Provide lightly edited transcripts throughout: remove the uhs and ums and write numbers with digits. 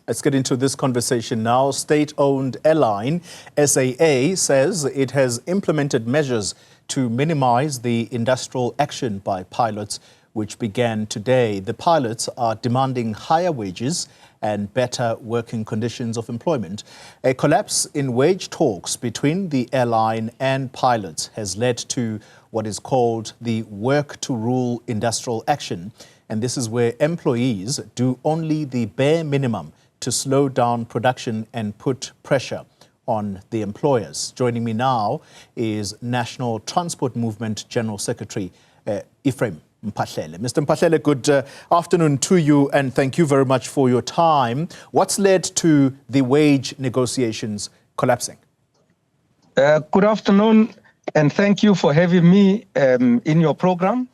Let's get into this conversation now. State-owned airline SAA says it has implemented measures to minimize the industrial action by pilots, which began today. The pilots are demanding higher wages and better working conditions of employment. A collapse in wage talks between the airline and pilots has led to what is called the work to rule industrial action. And this is where employees do only the bare minimum to slow down production and put pressure on the employers. Joining me now is National Transport Movement General Secretary Ephraim Mphahlele. Mr. Mphahlele, good afternoon to you, and thank you very much for your time. What's led to the wage negotiations collapsing? Good afternoon, and thank you for having me in your program.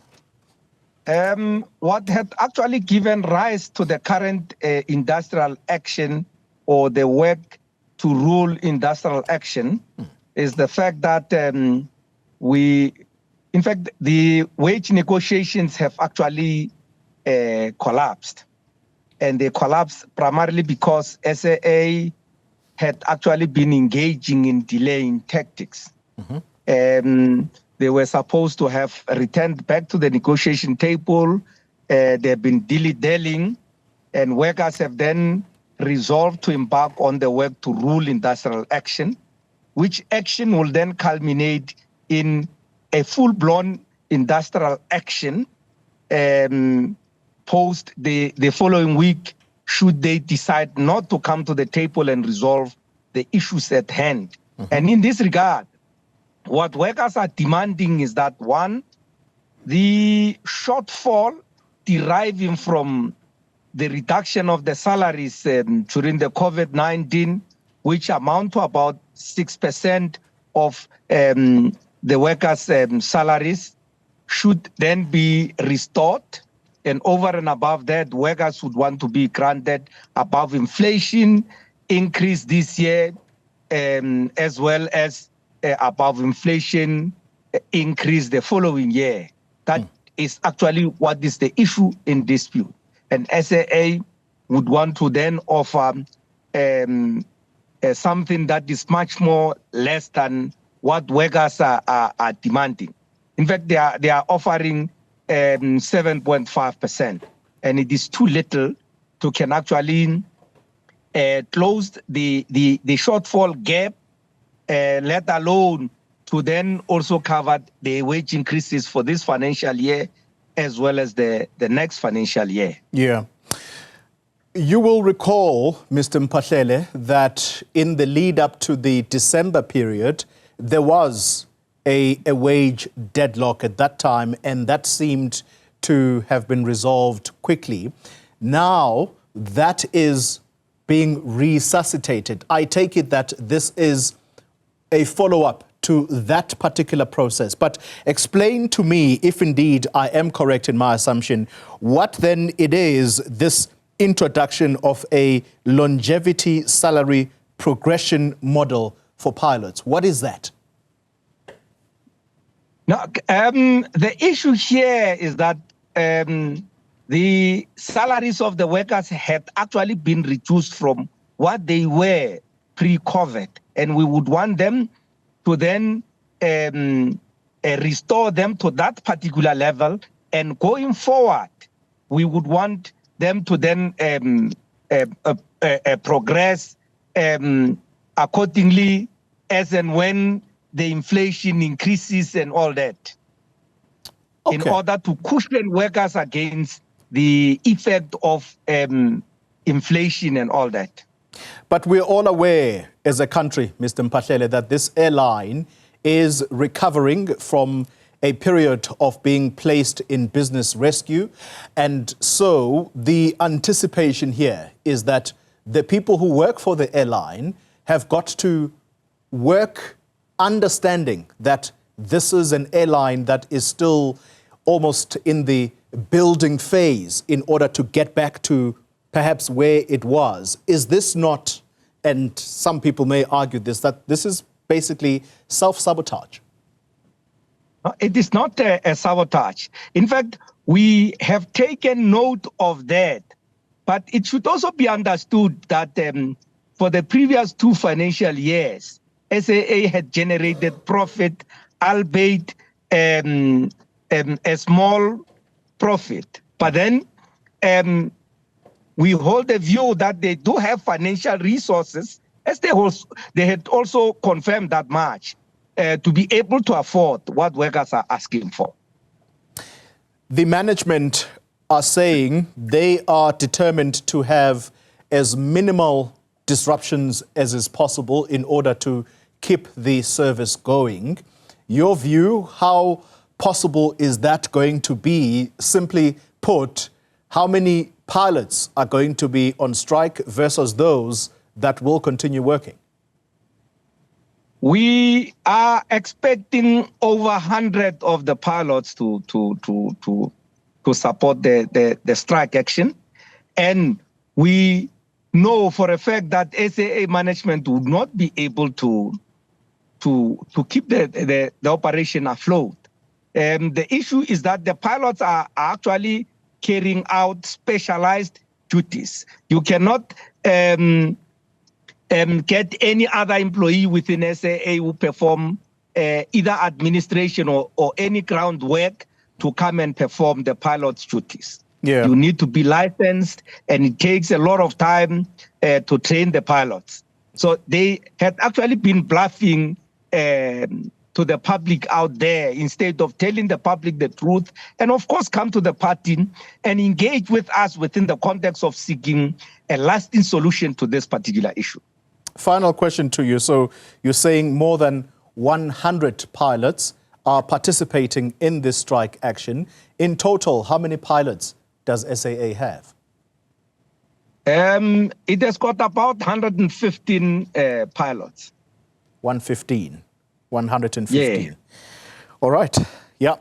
What had actually given rise to the current industrial action, or the work to rule industrial action, is the fact that the wage negotiations have actually collapsed. And they collapsed primarily because SAA had actually been engaging in delaying tactics. They were supposed to have returned back to the negotiation table. They've been dilly-dallying, and workers have then resolved to embark on the work to rule industrial action, which action will then culminate in a full-blown industrial action post the following week, should they decide not to come to the table and resolve the issues at hand. And in this regard, what workers are demanding is that, one, the shortfall deriving from the reduction of the salaries during the COVID-19, which amount to about 6% of the workers' salaries, should then be restored. And over and above that, workers would want to be granted above inflation increase this year, as well as above inflation increase the following year. That is actually what is the issue in dispute. And SAA would want to then offer something that is much more less than what workers are demanding. In fact, they are offering 7.5%, and it is too little to can actually close the shortfall gap, let alone to then also cover the wage increases for this financial year as well as the next financial year. Yeah. You will recall, Mr. Mphahlele, that in the lead up to the December period, there was a wage deadlock at that time, and that seemed to have been resolved quickly. Now that is being resuscitated. I take it that this is a follow-up to that particular process. But explain to me, if indeed I am correct in my assumption, what then it is, this introduction of a longevity salary progression model for pilots. What is that? Now, the issue here is that the salaries of the workers had actually been reduced from what they were pre-COVID, and we would want them to then restore them to that particular level. And going forward, we would want them to then progress accordingly as and when the inflation increases and all that, in order to cushion workers against the effect of inflation and all that. But we're all aware as a country, Mr. Mphahlele, that this airline is recovering from a period of being placed in business rescue. And so the anticipation here is that the people who work for the airline have got to work understanding that this is an airline that is still almost in the building phase in order to get back to perhaps where it was. Is this not, and some people may argue this, that this is basically self-sabotage? It is not a sabotage. In fact, we have taken note of that, But it should also be understood that for the previous 2 financial years, SAA had generated profit, albeit a small profit. But then we hold the view that they do have financial resources, as they had also confirmed that much, to be able to afford what workers are asking for. The management are saying they are determined to have as minimal disruptions as is possible in order to keep the service going. Your view, how possible is that going to be? Simply put, how many pilots are going to be on strike versus those that will continue working? We are expecting over 100 of the pilots to support the strike action. And we know for a fact that SAA management would not be able to keep the operation afloat. The issue is that the pilots are actually carrying out specialized duties. You cannot get any other employee within SAA who perform either administration or any ground work to come and perform the pilot's duties. Yeah. You need to be licensed, and it takes a lot of time to train the pilots. So they had actually been bluffing to the public out there instead of telling the public the truth, and of course come to the party and engage with us within the context of seeking a lasting solution to this particular issue. Final question to you. So you're saying more than 100 pilots are participating in this strike action. In total, how many pilots does SAA have? It has got about 115 pilots. 115. Yeah. All right. Yeah.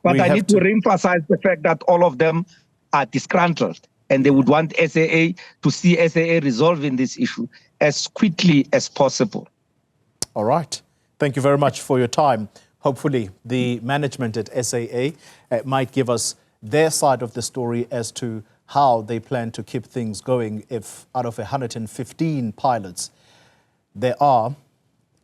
But I need to reemphasize the fact that all of them are disgruntled, and they would want SAA to see SAA resolving this issue as quickly as possible. All right. Thank you very much for your time. Hopefully, the management at SAA might give us their side of the story as to how they plan to keep things going if out of 115 pilots, there are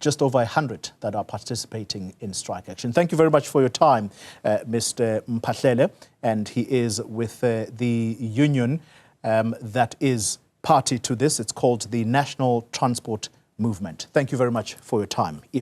just over 100 that are participating in strike action. Thank you very much for your time, Mr. Mphahlele, and he is with the union that is party to this. It's called the National Transport Movement. Thank you very much for your time.